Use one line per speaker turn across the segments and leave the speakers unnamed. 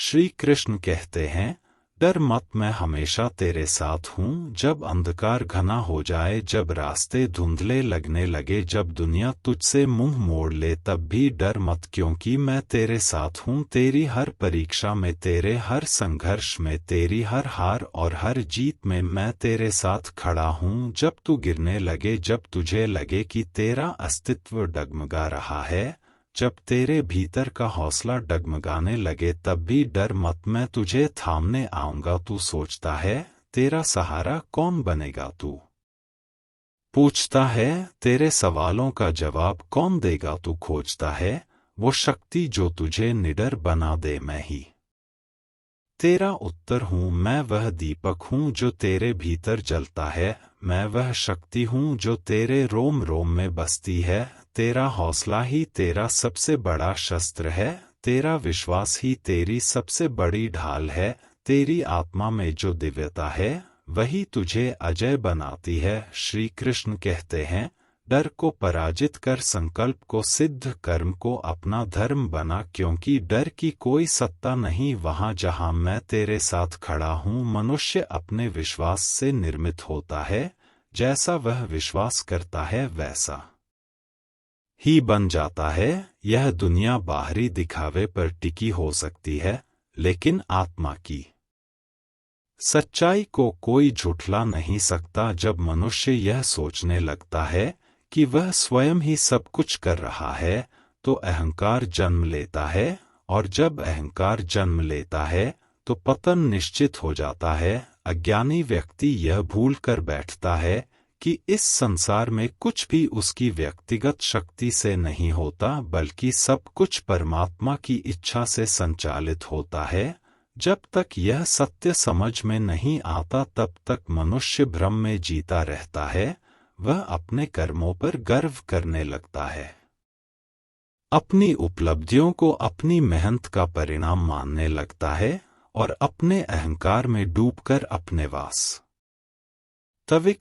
श्री कृष्ण कहते हैं, डर मत, मैं हमेशा तेरे साथ हूँ। जब अंधकार घना हो जाए, जब रास्ते धुंधले लगने लगे, जब दुनिया तुझसे मुंह मोड़ ले, तब भी डर मत, क्योंकि मैं तेरे साथ हूँ। तेरी हर परीक्षा में, तेरे हर संघर्ष में, तेरी हर हार और हर जीत में मैं तेरे साथ खड़ा हूँ। जब तू गिरने लगे, जब तुझे लगे कि तेरा अस्तित्व डगमगा रहा है, जब तेरे भीतर का हौसला डगमगाने लगे, तब भी डर मत, मैं तुझे थामने आऊंगा। तू सोचता है तेरा सहारा कौन बनेगा, तू पूछता है तेरे सवालों का जवाब कौन देगा, तू खोजता है वो शक्ति जो तुझे निडर बना दे, मैं ही तेरा उत्तर हूँ। मैं वह दीपक हूँ जो तेरे भीतर जलता है, मैं वह शक्ति हूँ जो तेरे रोम रोम में बसती है। तेरा हौसला ही तेरा सबसे बड़ा शस्त्र है, तेरा विश्वास ही तेरी सबसे बड़ी ढाल है। तेरी आत्मा में जो दिव्यता है, वही तुझे अजय बनाती है। श्री कृष्ण कहते हैं, डर को पराजित कर, संकल्प को सिद्ध, कर्म को अपना धर्म बना, क्योंकि डर की कोई सत्ता नहीं वहाँ जहाँ मैं तेरे साथ खड़ा हूँ। मनुष्य अपने विश्वास से निर्मित होता है, जैसा वह विश्वास करता है वैसा ही बन जाता है। यह दुनिया बाहरी दिखावे पर टिकी हो सकती है, लेकिन आत्मा की सच्चाई को कोई झुठला नहीं सकता। जब मनुष्य यह सोचने लगता है कि वह स्वयं ही सब कुछ कर रहा है, तो अहंकार जन्म लेता है, और जब अहंकार जन्म लेता है तो पतन निश्चित हो जाता है। अज्ञानी व्यक्ति यह भूल कर बैठता है कि इस संसार में कुछ भी उसकी व्यक्तिगत शक्ति से नहीं होता, बल्कि सब कुछ परमात्मा की इच्छा से संचालित होता है। जब तक यह सत्य समझ में नहीं आता, तब तक मनुष्य भ्रम में जीता रहता है। वह अपने कर्मों पर गर्व करने लगता है, अपनी उपलब्धियों को अपनी मेहनत का परिणाम मानने लगता है, और अपने अहंकार में डूबकर अपने वास्तविक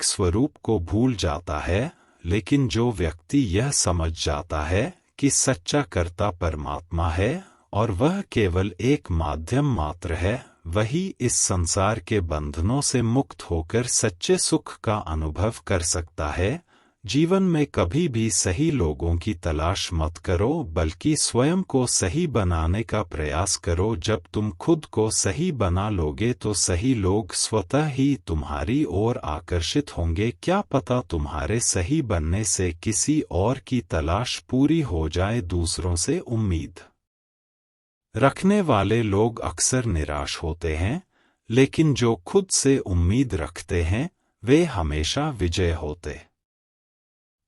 स्वरूप को भूल जाता है। लेकिन जो व्यक्ति यह समझ जाता है कि सच्चा कर्ता परमात्मा है और वह केवल एक माध्यम मात्र है, वही इस संसार के बंधनों से मुक्त होकर सच्चे सुख का अनुभव कर सकता है। जीवन में कभी भी सही लोगों की तलाश मत करो, बल्कि स्वयं को सही बनाने का प्रयास करो। जब तुम खुद को सही बना लोगे तो सही लोग स्वतः ही तुम्हारी ओर आकर्षित होंगे। क्या पता तुम्हारे सही बनने से किसी और की तलाश पूरी हो जाए। दूसरों से उम्मीद रखने वाले लोग अक्सर निराश होते हैं, लेकिन जो खुद से उम्मीद रखते हैं वे हमेशा विजय होते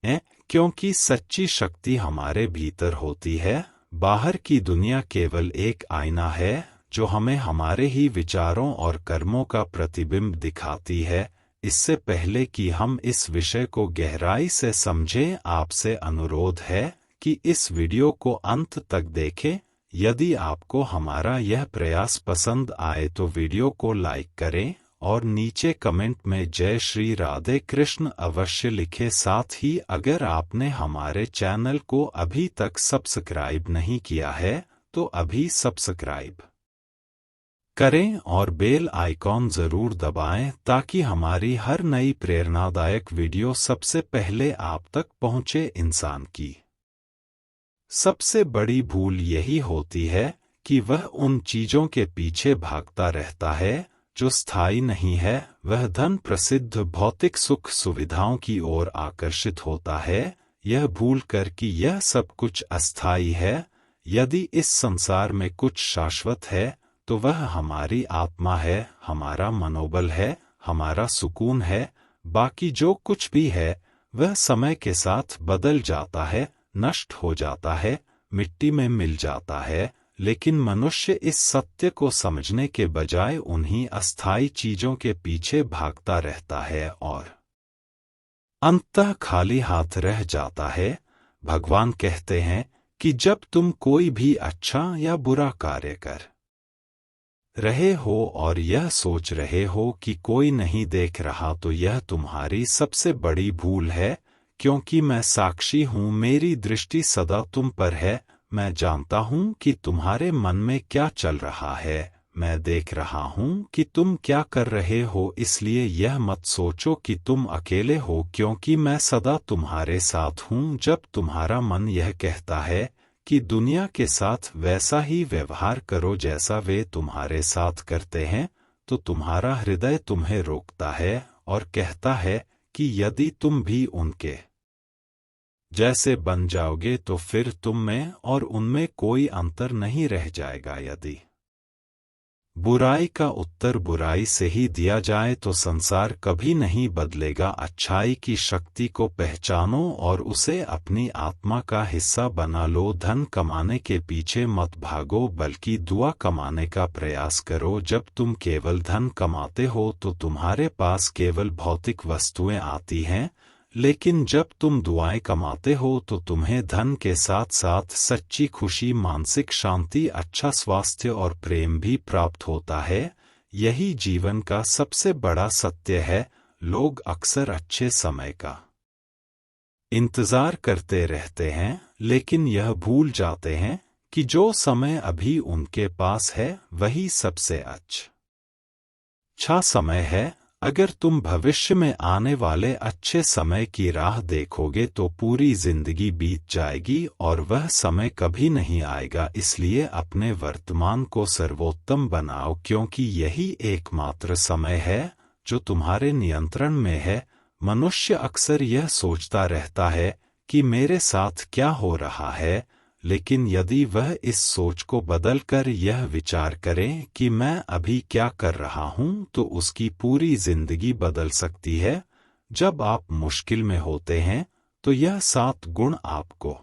हैं, क्योंकि सच्ची शक्ति हमारे भीतर होती है। बाहर की दुनिया केवल एक आईना है जो हमें हमारे ही विचारों और कर्मों का प्रतिबिंब दिखाती है। इससे पहले कि हम इस विषय को गहराई से समझें, आपसे अनुरोध है कि इस वीडियो को अंत तक देखें। यदि आपको हमारा यह प्रयास पसंद आए तो वीडियो को लाइक करें और नीचे कमेंट में जय श्री राधे कृष्ण अवश्य लिखें। साथ ही अगर आपने हमारे चैनल को अभी तक सब्सक्राइब नहीं किया है तो अभी सब्सक्राइब करें और बेल आइकॉन जरूर दबाएं, ताकि हमारी हर नई प्रेरणादायक वीडियो सबसे पहले आप तक पहुंचे। इंसान की सबसे बड़ी भूल यही होती है कि वह उन चीजों के पीछे भागता रहता है जो स्थायी नहीं है। वह धन, प्रसिद्ध, भौतिक सुख सुविधाओं की ओर आकर्षित होता है, यह भूल कर कि यह सब कुछ अस्थायी है। यदि इस संसार में कुछ शाश्वत है तो वह हमारी आत्मा है, हमारा मनोबल है, हमारा सुकून है। बाकी जो कुछ भी है वह समय के साथ बदल जाता है, नष्ट हो जाता है, मिट्टी में मिल जाता है। लेकिन मनुष्य इस सत्य को समझने के बजाय उन्हीं अस्थायी चीजों के पीछे भागता रहता है और अंततः खाली हाथ रह जाता है। भगवान कहते हैं कि जब तुम कोई भी अच्छा या बुरा कार्य कर रहे हो और यह सोच रहे हो कि कोई नहीं देख रहा, तो यह तुम्हारी सबसे बड़ी भूल है, क्योंकि मैं साक्षी हूँ, मेरी दृष्टि सदा तुम पर है। मैं जानता हूँ कि तुम्हारे मन में क्या चल रहा है, मैं देख रहा हूँ कि तुम क्या कर रहे हो, इसलिए यह मत सोचो कि तुम अकेले हो, क्योंकि मैं सदा तुम्हारे साथ हूँ। जब तुम्हारा मन यह कहता है कि दुनिया के साथ वैसा ही व्यवहार करो जैसा वे तुम्हारे साथ करते हैं, तो तुम्हारा हृदय तुम्हें रोकता है और कहता है कि यदि तुम भी उनके जैसे बन जाओगे तो फिर तुम में और उनमें कोई अंतर नहीं रह जाएगा। यदि बुराई का उत्तर बुराई से ही दिया जाए तो संसार कभी नहीं बदलेगा। अच्छाई की शक्ति को पहचानो और उसे अपनी आत्मा का हिस्सा बना लो। धन कमाने के पीछे मत भागो, बल्कि दुआ कमाने का प्रयास करो। जब तुम केवल धन कमाते हो तो तुम्हारे पास केवल भौतिक वस्तुएं आती हैं, लेकिन जब तुम दुआएं कमाते हो तो तुम्हें धन के साथ साथ सच्ची खुशी, मानसिक शांति, अच्छा स्वास्थ्य और प्रेम भी प्राप्त होता है। यही जीवन का सबसे बड़ा सत्य है। लोग अक्सर अच्छे समय का इंतजार करते रहते हैं, लेकिन यह भूल जाते हैं कि जो समय अभी उनके पास है वही सबसे अच्छा समय है। अगर तुम भविष्य में आने वाले अच्छे समय की राह देखोगे तो पूरी जिंदगी बीत जाएगी और वह समय कभी नहीं आएगा। इसलिए अपने वर्तमान को सर्वोत्तम बनाओ, क्योंकि यही एकमात्र समय है जो तुम्हारे नियंत्रण में है। मनुष्य अक्सर यह सोचता रहता है कि मेरे साथ क्या हो रहा है, लेकिन यदि वह इस सोच को बदलकर यह विचार करें कि मैं अभी क्या कर रहा हूँ, तो उसकी पूरी जिंदगी बदल सकती है। जब आप मुश्किल में होते हैं तो यह 7 गुण आपको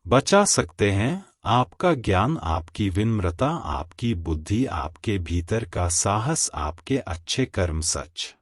बचा सकते हैं: आपका ज्ञान, आपकी विनम्रता, आपकी बुद्धि, आपके भीतर का साहस, आपके अच्छे कर्म, सच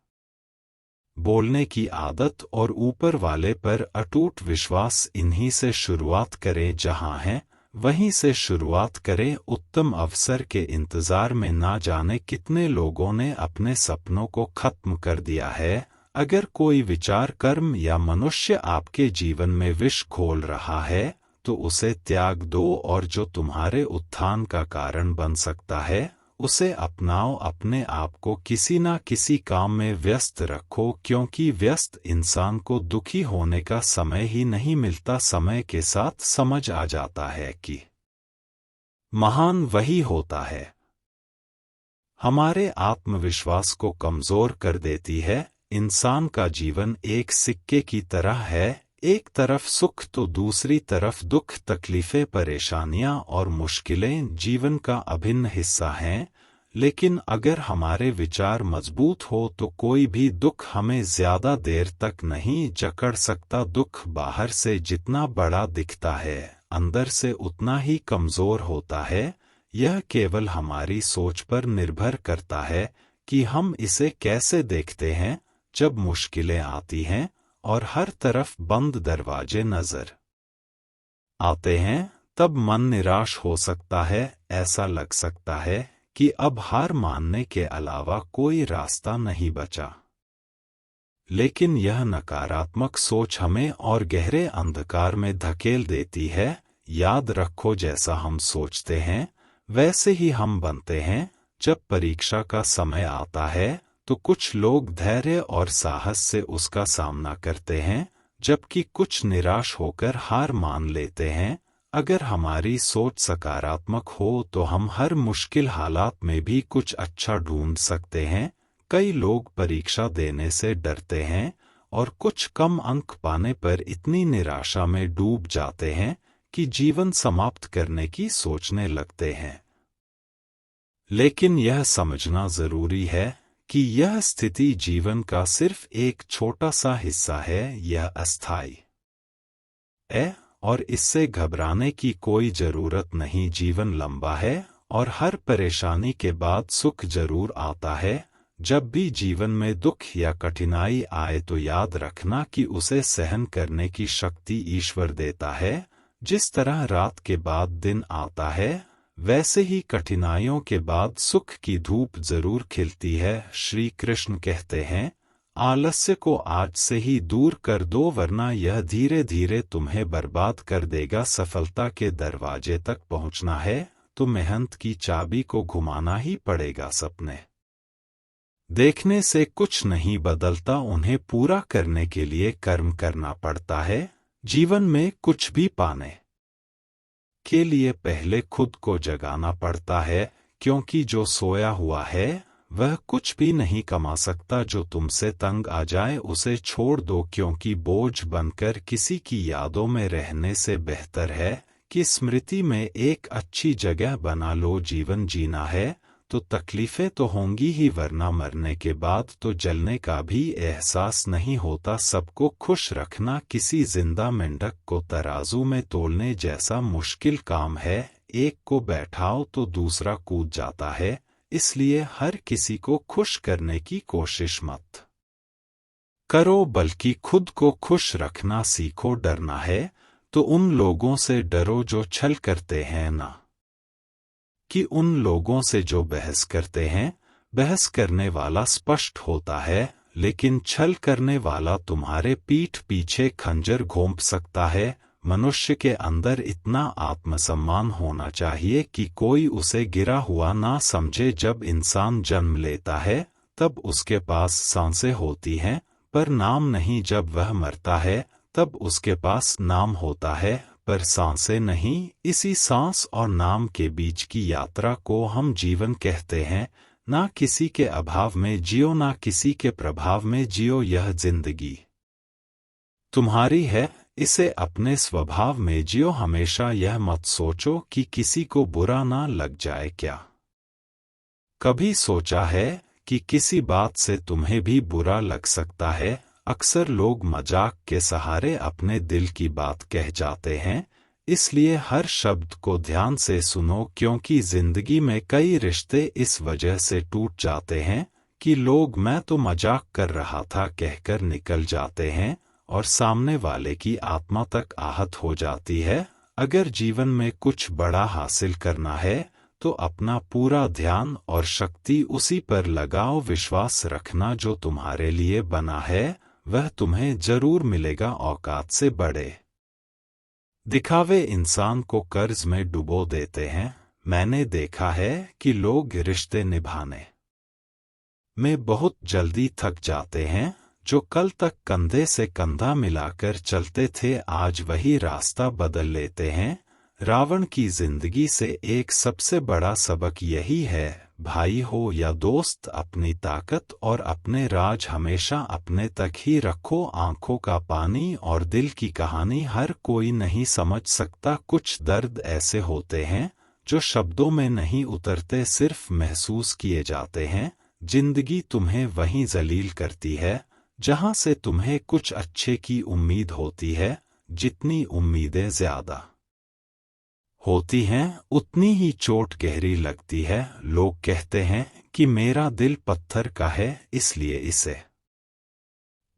बोलने की आदत और ऊपर वाले पर अटूट विश्वास। इन्हीं से शुरुआत करें, जहां हैं वहीं से शुरुआत करें। उत्तम अवसर के इंतजार में ना जाने कितने लोगों ने अपने सपनों को खत्म कर दिया है। अगर कोई विचार, कर्म या मनुष्य आपके जीवन में विष घोल रहा है तो उसे त्याग दो, और जो तुम्हारे उत्थान का कारण बन सकता है उसे अपनाओ। अपने आप को किसी ना किसी काम में व्यस्त रखो, क्योंकि व्यस्त इंसान को दुखी होने का समय ही नहीं मिलता। समय के साथ समझ आ जाता है कि महान वही होता है। हमारे आत्मविश्वास को कमजोर कर देती है। इंसान का जीवन एक सिक्के की तरह है, एक तरफ सुख तो दूसरी तरफ दुख। तकलीफें, परेशानियां और मुश्किलें जीवन का अभिन्न हिस्सा हैं, लेकिन अगर हमारे विचार मजबूत हो तो कोई भी दुख हमें ज्यादा देर तक नहीं जकड़ सकता। दुख बाहर से जितना बड़ा दिखता है, अंदर से उतना ही कमजोर होता है। यह केवल हमारी सोच पर निर्भर करता है कि हम इसे कैसे देखते हैं। जब मुश्किलें आती हैं और हर तरफ बंद दरवाजे नजर आते हैं, तब मन निराश हो सकता है। ऐसा लग सकता है कि अब हार मानने के अलावा कोई रास्ता नहीं बचा। लेकिन यह नकारात्मक सोच हमें और गहरे अंधकार में धकेल देती है। याद रखो, जैसा हम सोचते हैं वैसे ही हम बनते हैं। जब परीक्षा का समय आता है तो कुछ लोग धैर्य और साहस से उसका सामना करते हैं, जबकि कुछ निराश होकर हार मान लेते हैं। अगर हमारी सोच सकारात्मक हो तो हम हर मुश्किल हालात में भी कुछ अच्छा ढूंढ सकते हैं। कई लोग परीक्षा देने से डरते हैं और कुछ कम अंक पाने पर इतनी निराशा में डूब जाते हैं कि जीवन समाप्त करने की सोचने लगते हैं। लेकिन यह समझना जरूरी है कि यह स्थिति जीवन का सिर्फ एक छोटा सा हिस्सा है। यह अस्थायी है और इससे घबराने की कोई जरूरत नहीं। जीवन लंबा है और हर परेशानी के बाद सुख जरूर आता है। जब भी जीवन में दुख या कठिनाई आए तो याद रखना कि उसे सहन करने की शक्ति ईश्वर देता है। जिस तरह रात के बाद दिन आता है, वैसे ही कठिनाइयों के बाद सुख की धूप जरूर खिलती है। श्री कृष्ण कहते हैं, आलस्य को आज से ही दूर कर दो, वरना यह धीरे धीरे तुम्हें बर्बाद कर देगा। सफलता के दरवाजे तक पहुंचना है तो मेहनत की चाबी को घुमाना ही पड़ेगा। सपने देखने से कुछ नहीं बदलता, उन्हें पूरा करने के लिए कर्म करना पड़ता है। जीवन में कुछ भी पाने के लिए पहले खुद को जगाना पड़ता है, क्योंकि जो सोया हुआ है वह कुछ भी नहीं कमा सकता। जो तुमसे तंग आ जाए उसे छोड़ दो, क्योंकि बोझ बनकर किसी की यादों में रहने से बेहतर है कि स्मृति में एक अच्छी जगह बना लो। जीवन जीना है तो तकलीफें तो होंगी ही, वरना मरने के बाद तो जलने का भी एहसास नहीं होता। सबको खुश रखना किसी जिंदा मेंढक को तराजू में तोलने जैसा मुश्किल काम है। एक को बैठाओ तो दूसरा कूद जाता है, इसलिए हर किसी को खुश करने की कोशिश मत करो, बल्कि खुद को खुश रखना सीखो। डरना है तो उन लोगों से डरो जो छल करते हैं, ना कि उन लोगों से जो बहस करते हैं। बहस करने वाला स्पष्ट होता है, लेकिन छल करने वाला तुम्हारे पीठ पीछे खंजर घोंप सकता है। मनुष्य के अंदर इतना आत्मसम्मान होना चाहिए कि कोई उसे गिरा हुआ ना समझे। जब इंसान जन्म लेता है तब उसके पास सांसें होती हैं, पर नाम नहीं। जब वह मरता है तब उसके पास नाम होता है, पर सांसें नहीं। इसी सांस और नाम के बीच की यात्रा को हम जीवन कहते हैं। ना किसी के अभाव में जियो, ना किसी के प्रभाव में जियो। यह जिंदगी तुम्हारी है, इसे अपने स्वभाव में जियो। हमेशा यह मत सोचो कि किसी को बुरा ना लग जाए। क्या कभी सोचा है कि किसी बात से तुम्हें भी बुरा लग सकता है? अक्सर लोग मजाक के सहारे अपने दिल की बात कह जाते हैं, इसलिए हर शब्द को ध्यान से सुनो, क्योंकि जिंदगी में कई रिश्ते इस वजह से टूट जाते हैं कि लोग मैं तो मजाक कर रहा था कहकर निकल जाते हैं और सामने वाले की आत्मा तक आहत हो जाती है। अगर जीवन में कुछ बड़ा हासिल करना है तो अपना पूरा ध्यान और शक्ति उसी पर लगाओ। विश्वास रखना जो तुम्हारे लिए बना है वह तुम्हें जरूर मिलेगा। औकात से बड़े दिखावे इंसान को कर्ज में डुबो देते हैं। मैंने देखा है कि लोग रिश्ते निभाने में बहुत जल्दी थक जाते हैं। जो कल तक कंधे से कंधा मिलाकर चलते थे आज वही रास्ता बदल लेते हैं। रावण की जिंदगी से एक सबसे बड़ा सबक यही है, भाई हो या दोस्त, अपनी ताकत और अपने राज हमेशा अपने तक ही रखो। आंखों का पानी और दिल की कहानी हर कोई नहीं समझ सकता। कुछ दर्द ऐसे होते हैं जो शब्दों में नहीं उतरते, सिर्फ महसूस किए जाते हैं। जिंदगी तुम्हें वहीं जलील करती है जहां से तुम्हें कुछ अच्छे की उम्मीद होती है। जितनी उम्मीदें ज्यादा होती हैं उतनी ही चोट गहरी लगती है। लोग कहते हैं कि मेरा दिल पत्थर का है इसलिए इसे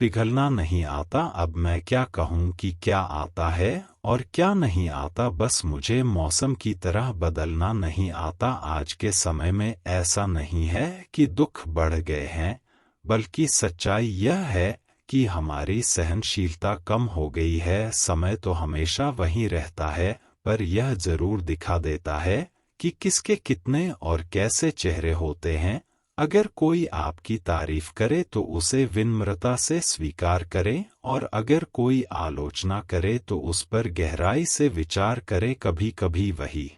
पिघलना नहीं आता। अब मैं क्या कहूँ कि क्या आता है और क्या नहीं आता, बस मुझे मौसम की तरह बदलना नहीं आता। आज के समय में ऐसा नहीं है कि दुख बढ़ गए हैं, बल्कि सच्चाई यह है कि हमारी सहनशीलता कम हो गई है। समय तो हमेशा वहीं रहता है, पर यह जरूर दिखा देता है कि किसके कितने और कैसे चेहरे होते हैं। अगर कोई आपकी तारीफ करे तो उसे विनम्रता से स्वीकार करें, और अगर कोई आलोचना करे तो उस पर गहराई से विचार करें। कभी कभी वही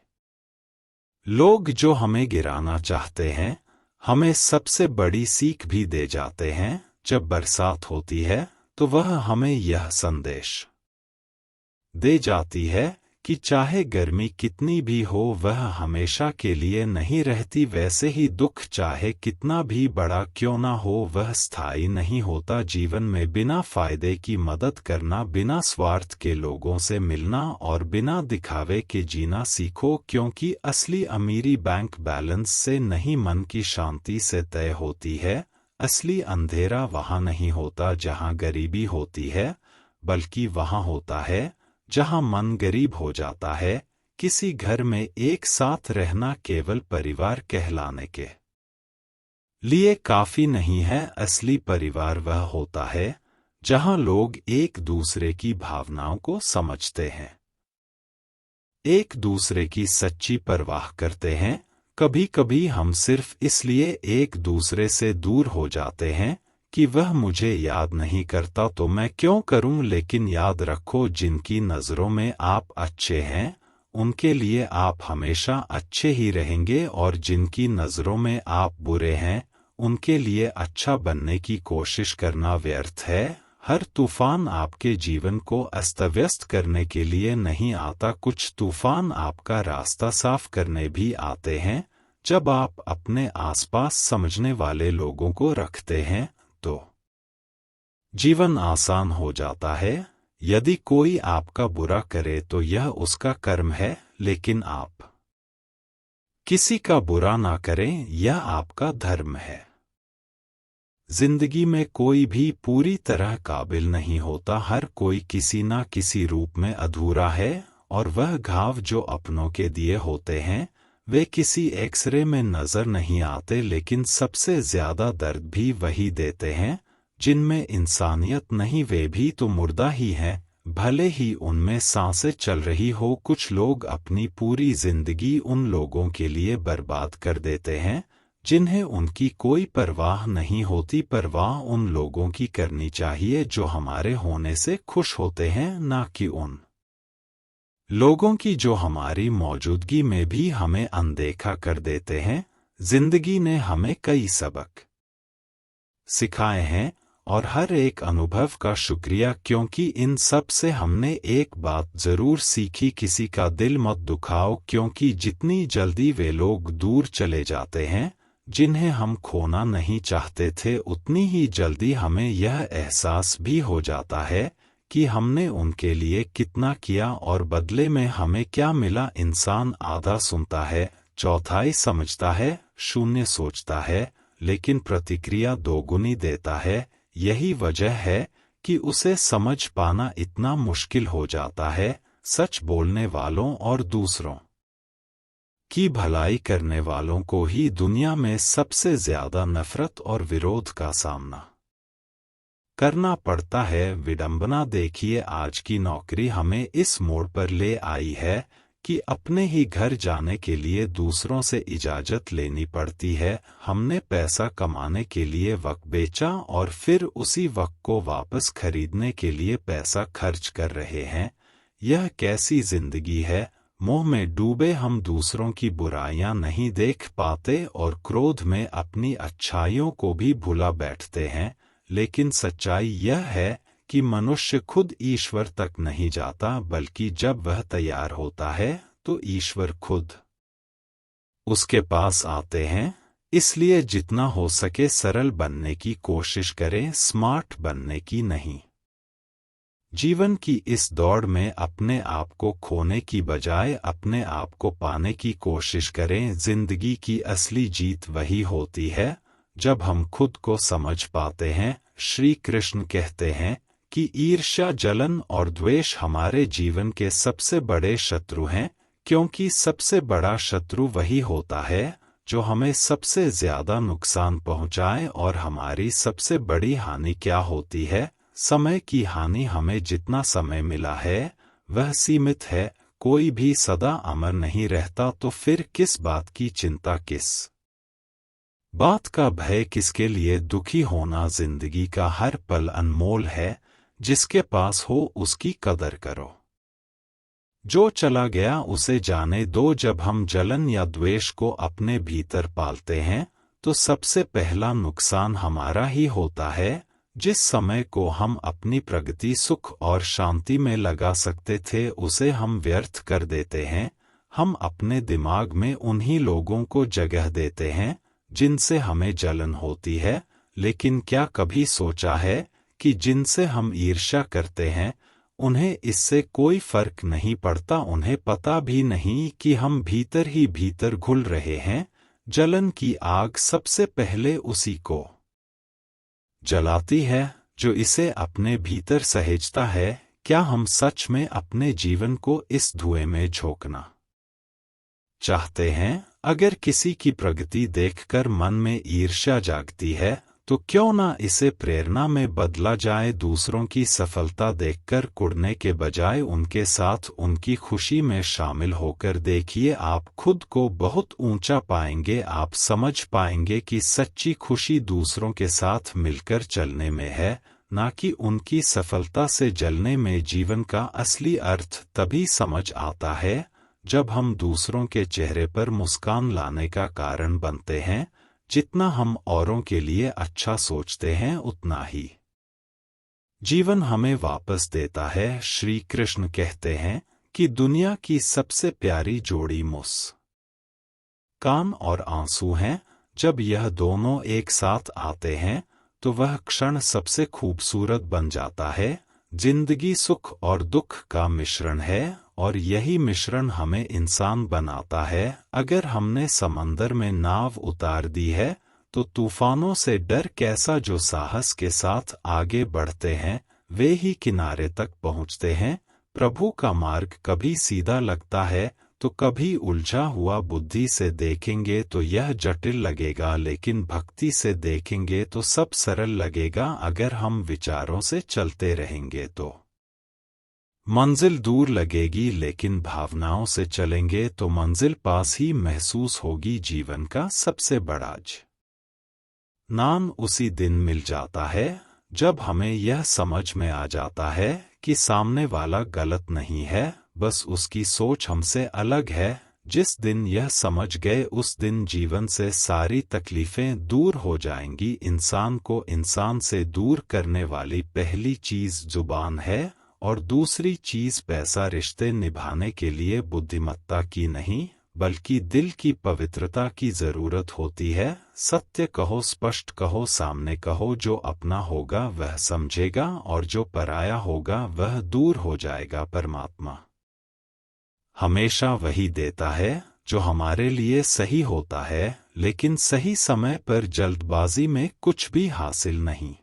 लोग जो हमें गिराना चाहते हैं हमें सबसे बड़ी सीख भी दे जाते हैं। जब बरसात होती है तो वह हमें यह संदेश दे जाती है कि चाहे गर्मी कितनी भी हो वह हमेशा के लिए नहीं रहती। वैसे ही दुख चाहे कितना भी बड़ा क्यों ना हो वह स्थायी नहीं होता। जीवन में बिना फायदे की मदद करना, बिना स्वार्थ के लोगों से मिलना और बिना दिखावे के जीना सीखो, क्योंकि असली अमीरी बैंक बैलेंस से नहीं मन की शांति से तय होती है। असली अंधेरा वहाँ नहीं होता जहाँ गरीबी होती है, बल्कि वहाँ होता है जहाँ मन गरीब हो जाता है। किसी घर में एक साथ रहना केवल परिवार कहलाने के लिए काफी नहीं है। असली परिवार वह होता है जहां लोग एक दूसरे की भावनाओं को समझते हैं, एक दूसरे की सच्ची परवाह करते हैं। कभी कभी हम सिर्फ इसलिए एक दूसरे से दूर हो जाते हैं कि वह मुझे याद नहीं करता तो मैं क्यों करूं। लेकिन याद रखो, जिनकी नज़रों में आप अच्छे हैं उनके लिए आप हमेशा अच्छे ही रहेंगे, और जिनकी नज़रों में आप बुरे हैं उनके लिए अच्छा बनने की कोशिश करना व्यर्थ है। हर तूफान आपके जीवन को अस्त-व्यस्त करने के लिए नहीं आता, कुछ तूफान आपका रास्ता साफ करने भी आते हैं। जब आप अपने आसपास समझने वाले लोगों को रखते हैं तो जीवन आसान हो जाता है। यदि कोई आपका बुरा करे तो यह उसका कर्म है, लेकिन आप किसी का बुरा ना करें, यह आपका धर्म है। जिंदगी में कोई भी पूरी तरह काबिल नहीं होता, हर कोई किसी ना किसी रूप में अधूरा है, और वह घाव जो अपनों के दिए होते हैं वे किसी एक्सरे में नजर नहीं आते, लेकिन सबसे ज्यादा दर्द भी वही देते हैं जिनमें इंसानियत नहीं, वे भी तो मुर्दा ही हैं, भले ही उनमें सांसें चल रही हो। कुछ लोग अपनी पूरी जिंदगी उन लोगों के लिए बर्बाद कर देते हैं जिन्हें उनकी कोई परवाह नहीं होती। परवाह उन लोगों की करनी चाहिए जो हमारे होने से खुश होते हैं, ना कि उन लोगों की जो हमारी मौजूदगी में भी हमें अनदेखा कर देते हैं। जिंदगी ने हमें कई सबक सिखाए हैं, और हर एक अनुभव का शुक्रिया, क्योंकि इन सब से हमने एक बात जरूर सीखी, किसी का दिल मत दुखाओ, क्योंकि जितनी जल्दी वे लोग दूर चले जाते हैं जिन्हें हम खोना नहीं चाहते थे, उतनी ही जल्दी हमें यह एहसास भी हो जाता है कि हमने उनके लिए कितना किया और बदले में हमें क्या मिला। इंसान आधा सुनता है, चौथाई समझता है, शून्य सोचता है, लेकिन प्रतिक्रिया दोगुनी देता है। यही वजह है कि उसे समझ पाना इतना मुश्किल हो जाता है। सच बोलने वालों और दूसरों की भलाई करने वालों को ही दुनिया में सबसे ज्यादा नफरत और विरोध का सामना करना पड़ता है। विडंबना देखिए, आज की नौकरी हमें इस मोड़ पर ले आई है कि अपने ही घर जाने के लिए दूसरों से इजाजत लेनी पड़ती है। हमने पैसा कमाने के लिए वक्त बेचा और फिर उसी वक्त को वापस खरीदने के लिए पैसा खर्च कर रहे हैं। यह कैसी जिंदगी है। मोह में डूबे हम दूसरों की बुराइयां नहीं देख पाते और क्रोध में अपनी अच्छाइयों को भी भुला बैठते हैं। लेकिन सच्चाई यह है कि मनुष्य खुद ईश्वर तक नहीं जाता, बल्कि जब वह तैयार होता है तो ईश्वर खुद उसके पास आते हैं। इसलिए जितना हो सके सरल बनने की कोशिश करें, स्मार्ट बनने की नहीं। जीवन की इस दौड़ में अपने आप को खोने की बजाय अपने आप को पाने की कोशिश करें। जिंदगी की असली जीत वही होती है जब हम खुद को समझ पाते हैं। श्री कृष्ण कहते हैं कि ईर्ष्या, जलन और द्वेष हमारे जीवन के सबसे बड़े शत्रु हैं, क्योंकि सबसे बड़ा शत्रु वही होता है जो हमें सबसे ज्यादा नुकसान पहुंचाए। और हमारी सबसे बड़ी हानि क्या होती है? समय की हानि। हमें जितना समय मिला है वह सीमित है। कोई भी सदा अमर नहीं रहता, तो फिर किस बात की चिंता, किस बात का भय, किसके लिए दुखी होना? जिंदगी का हर पल अनमोल है। जिसके पास हो उसकी कदर करो। जो चला गया उसे जाने दो। जब हम जलन या द्वेष को अपने भीतर पालते हैं तो सबसे पहला नुकसान हमारा ही होता है। जिस समय को हम अपनी प्रगति, सुख और शांति में लगा सकते थे उसे हम व्यर्थ कर देते हैं। हम अपने दिमाग में उन्हीं लोगों को जगह देते हैं जिनसे हमें जलन होती है। लेकिन क्या कभी सोचा है कि जिनसे हम ईर्ष्या करते हैं उन्हें इससे कोई फर्क नहीं पड़ता? उन्हें पता भी नहीं कि हम भीतर ही भीतर घुल रहे हैं। जलन की आग सबसे पहले उसी को जलाती है जो इसे अपने भीतर सहेजता है। क्या हम सच में अपने जीवन को इस धुएं में झोंकना चाहते हैं? अगर किसी की प्रगति देखकर मन में ईर्ष्या जागती है तो क्यों ना इसे प्रेरणा में बदला जाए। दूसरों की सफलता देखकर कुढ़ने के बजाय उनके साथ उनकी खुशी में शामिल होकर देखिए, आप खुद को बहुत ऊंचा पाएंगे। आप समझ पाएंगे कि सच्ची खुशी दूसरों के साथ मिलकर चलने में है, ना कि उनकी सफलता से जलने में। जीवन का असली अर्थ तभी समझ आता है जब हम दूसरों के चेहरे पर मुस्कान लाने का कारण बनते हैं। जितना हम औरों के लिए अच्छा सोचते हैं उतना ही जीवन हमें वापस देता है। श्री कृष्ण कहते हैं कि दुनिया की सबसे प्यारी जोड़ी मुस्कान और आंसू हैं। जब यह दोनों एक साथ आते हैं तो वह क्षण सबसे खूबसूरत बन जाता है। जिंदगी सुख और दुख का मिश्रण है और यही मिश्रण हमें इंसान बनाता है। अगर हमने समंदर में नाव उतार दी है तो तूफानों से डर कैसा। जो साहस के साथ आगे बढ़ते हैं वे ही किनारे तक पहुंचते हैं। प्रभु का मार्ग कभी सीधा लगता है तो कभी उलझा हुआ। बुद्धि से देखेंगे तो यह जटिल लगेगा, लेकिन भक्ति से देखेंगे तो सब सरल लगेगा। अगर हम विचारों से चलते रहेंगे तो मंजिल दूर लगेगी, लेकिन भावनाओं से चलेंगे तो मंजिल पास ही महसूस होगी। जीवन का सबसे बड़ा नाम उसी दिन मिल जाता है जब हमें यह समझ में आ जाता है कि सामने वाला गलत नहीं है, बस उसकी सोच हमसे अलग है। जिस दिन यह समझ गए उस दिन जीवन से सारी तकलीफें दूर हो जाएंगी। इंसान को इंसान से दूर करने वाली पहली चीज जुबान है और दूसरी चीज पैसा। रिश्ते निभाने के लिए बुद्धिमत्ता की नहीं बल्कि दिल की पवित्रता की जरूरत होती है। सत्य कहो, स्पष्ट कहो, सामने कहो। जो अपना होगा वह समझेगा और जो पराया होगा वह दूर हो जाएगा। परमात्मा हमेशा वही देता है जो हमारे लिए सही होता है, लेकिन सही समय पर जल्दबाजी में कुछ भी हासिल नहीं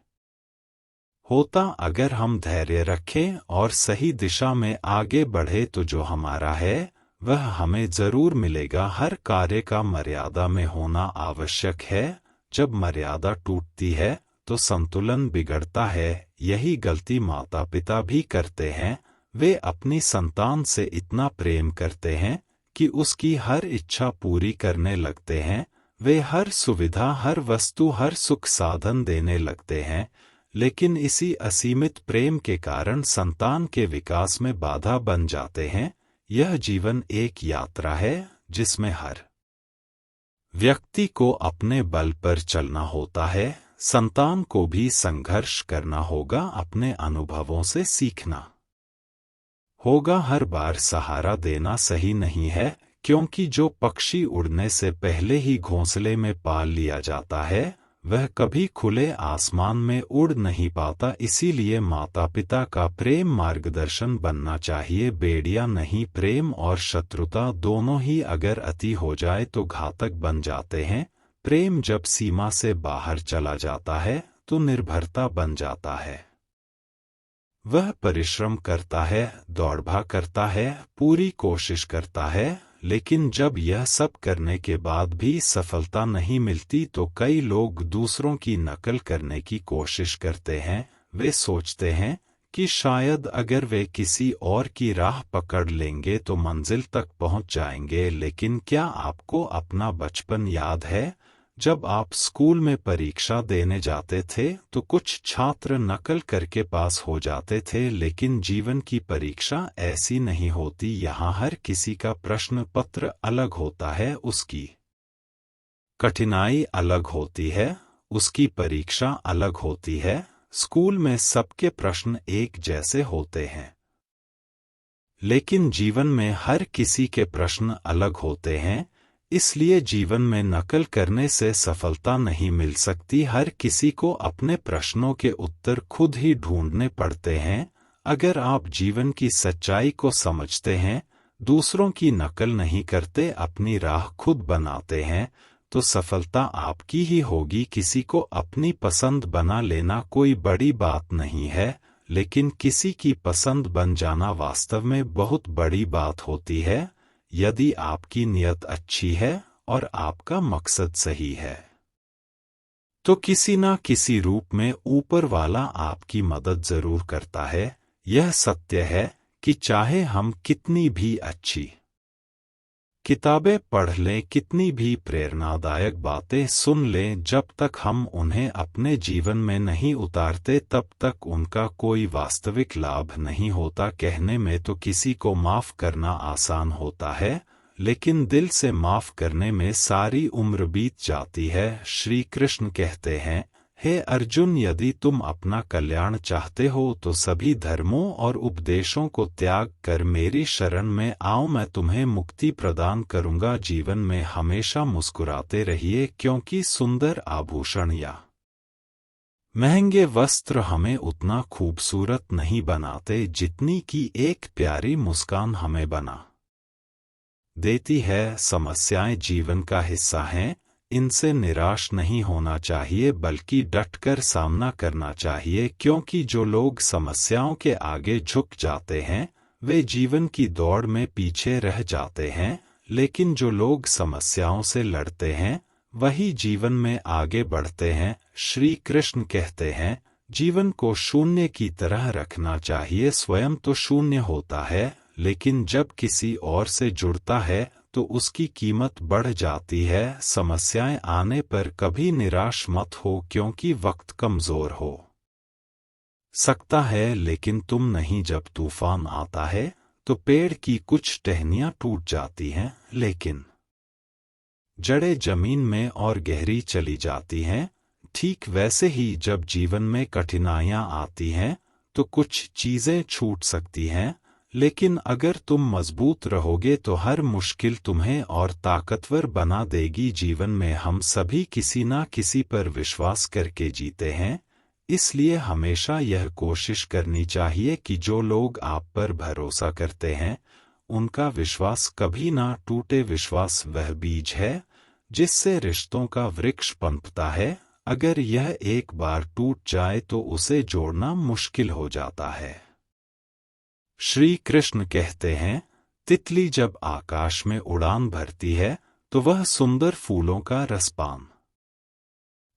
होता। अगर हम धैर्य रखें और सही दिशा में आगे बढ़े तो जो हमारा है वह हमें जरूर मिलेगा। हर कार्य का मर्यादा में होना आवश्यक है। जब मर्यादा टूटती है तो संतुलन बिगड़ता है। यही गलती माता पिता भी करते हैं। वे अपनी संतान से इतना प्रेम करते हैं कि उसकी हर इच्छा पूरी करने लगते हैं। वे हर सुविधा, हर वस्तु, हर सुख साधन देने लगते हैं, लेकिन इसी असीमित प्रेम के कारण संतान के विकास में बाधा बन जाते हैं। यह जीवन एक यात्रा है जिसमें हर व्यक्ति को अपने बल पर चलना होता है। संतान को भी संघर्ष करना होगा, अपने अनुभवों से सीखना होगा। हर बार सहारा देना सही नहीं है, क्योंकि जो पक्षी उड़ने से पहले ही घोंसले में पाल लिया जाता है वह कभी खुले आसमान में उड़ नहीं पाता। इसीलिए माता पिता का प्रेम मार्गदर्शन बनना चाहिए, बेड़िया नहीं। प्रेम और शत्रुता दोनों ही अगर अति हो जाए तो घातक बन जाते हैं। प्रेम जब सीमा से बाहर चला जाता है तो निर्भरता बन जाता है। वह परिश्रम करता है, दौड़भाग करता है, पूरी कोशिश करता है, लेकिन जब यह सब करने के बाद भी सफलता नहीं मिलती तो कई लोग दूसरों की नकल करने की कोशिश करते हैं। वे सोचते हैं कि शायद अगर वे किसी और की राह पकड़ लेंगे तो मंजिल तक पहुंच जाएंगे। लेकिन क्या आपको अपना बचपन याद है? जब आप स्कूल में परीक्षा देने जाते थे तो कुछ छात्र नकल करके पास हो जाते थे, लेकिन जीवन की परीक्षा ऐसी नहीं होती। यहाँ हर किसी का प्रश्न पत्र अलग होता है, उसकी कठिनाई अलग होती है, उसकी परीक्षा अलग होती है। स्कूल में सबके प्रश्न एक जैसे होते हैं, लेकिन जीवन में हर किसी के प्रश्न अलग होते हैं। इसलिए जीवन में नकल करने से सफलता नहीं मिल सकती। हर किसी को अपने प्रश्नों के उत्तर खुद ही ढूंढने पड़ते हैं। अगर आप जीवन की सच्चाई को समझते हैं, दूसरों की नकल नहीं करते, अपनी राह खुद बनाते हैं, तो सफलता आपकी ही होगी। किसी को अपनी पसंद बना लेना कोई बड़ी बात नहीं है, लेकिन किसी की पसंद बन जाना वास्तव में बहुत बड़ी बात होती है। यदि आपकी नीयत अच्छी है और आपका मकसद सही है, तो किसी ना किसी रूप में ऊपर वाला आपकी मदद जरूर करता है। यह सत्य है कि चाहे हम कितनी भी अच्छी किताबें पढ़ लें, कितनी भी प्रेरणादायक बातें सुन लें, जब तक हम उन्हें अपने जीवन में नहीं उतारते तब तक उनका कोई वास्तविक लाभ नहीं होता। कहने में तो किसी को माफ़ करना आसान होता है, लेकिन दिल से माफ़ करने में सारी उम्र बीत जाती है। श्री कृष्ण कहते हैं, हे अर्जुन, यदि तुम अपना कल्याण चाहते हो तो सभी धर्मों और उपदेशों को त्याग कर मेरी शरण में आओ, मैं तुम्हें मुक्ति प्रदान करूंगा। जीवन में हमेशा मुस्कुराते रहिए, क्योंकि सुंदर आभूषण या महंगे वस्त्र हमें उतना खूबसूरत नहीं बनाते जितनी कि एक प्यारी मुस्कान हमें बना देती है। समस्याएं जीवन का हिस्सा हैं, इनसे निराश नहीं होना चाहिए बल्कि डटकर सामना करना चाहिए, क्योंकि जो लोग समस्याओं के आगे झुक जाते हैं वे जीवन की दौड़ में पीछे रह जाते हैं, लेकिन जो लोग समस्याओं से लड़ते हैं वही जीवन में आगे बढ़ते हैं। श्री कृष्ण कहते हैं, जीवन को शून्य की तरह रखना चाहिए। स्वयं तो शून्य होता है, लेकिन जब किसी और से जुड़ता है तो उसकी कीमत बढ़ जाती है। समस्याएं आने पर कभी निराश मत हो, क्योंकि वक्त कमजोर हो सकता है लेकिन तुम नहीं। जब तूफान आता है तो पेड़ की कुछ टहनियां टूट जाती हैं, लेकिन जड़ें जमीन में और गहरी चली जाती हैं। ठीक वैसे ही जब जीवन में कठिनाइयां आती हैं तो कुछ चीजें छूट सकती हैं, लेकिन अगर तुम मजबूत रहोगे तो हर मुश्किल तुम्हें और ताकतवर बना देगी। जीवन में हम सभी किसी ना किसी पर विश्वास करके जीते हैं, इसलिए हमेशा यह कोशिश करनी चाहिए कि जो लोग आप पर भरोसा करते हैं उनका विश्वास कभी ना टूटे। विश्वास वह बीज है जिससे रिश्तों का वृक्ष पनपता है। अगर यह एक बार टूट जाए तो उसे जोड़ना मुश्किल हो जाता है। श्री कृष्ण कहते हैं, तितली जब आकाश में उड़ान भरती है तो वह सुंदर फूलों का रसपान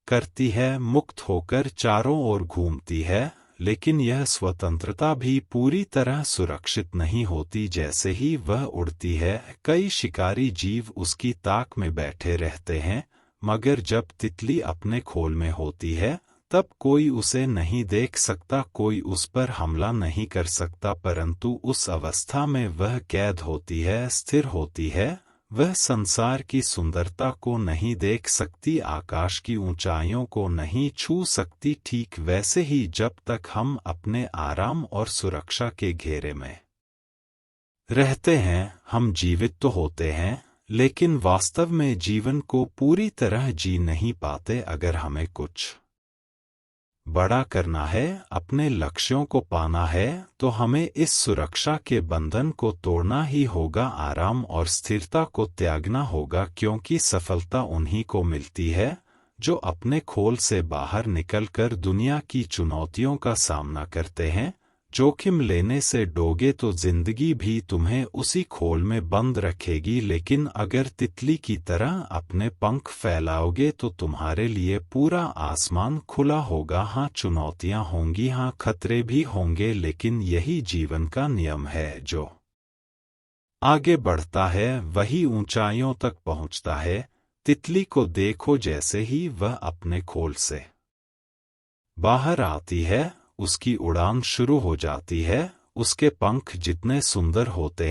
करती है, मुक्त होकर चारों ओर घूमती है, लेकिन यह स्वतंत्रता भी पूरी तरह सुरक्षित नहीं होती। जैसे ही वह उड़ती है कई शिकारी जीव उसकी ताक में बैठे रहते हैं, मगर जब तितली अपने खोल में होती है तब कोई उसे नहीं देख सकता, कोई उस पर हमला नहीं कर सकता, परंतु उस अवस्था में वह कैद होती है, स्थिर होती है। वह संसार की सुंदरता को नहीं देख सकती, आकाश की ऊंचाइयों को नहीं छू सकती। ठीक वैसे ही जब तक हम अपने आराम और सुरक्षा के घेरे में रहते हैं हम जीवित तो होते हैं, लेकिन वास्तव में जीवन को पूरी तरह जी नहीं पाते। अगर हमें कुछ बड़ा करना है, अपने लक्ष्यों को पाना है, तो हमें इस सुरक्षा के बंधन को तोड़ना ही होगा, आराम और स्थिरता को त्यागना होगा, क्योंकि सफलता उन्हीं को मिलती है जो अपने खोल से बाहर निकलकर दुनिया की चुनौतियों का सामना करते हैं। जोखिम लेने से डोगे तो जिंदगी भी तुम्हें उसी खोल में बंद रखेगी, लेकिन अगर तितली की तरह अपने पंख फैलाओगे तो तुम्हारे लिए पूरा आसमान खुला होगा। हाँ, चुनौतियां होंगी, हाँ खतरे भी होंगे, लेकिन यही जीवन का नियम है। जो आगे बढ़ता है वही ऊंचाइयों तक पहुंचता है। तितली को देखो, जैसे ही वह अपने खोल से बाहर आती है उसकी उड़ान शुरू हो जाती है। उसके पंख जितने सुंदर होते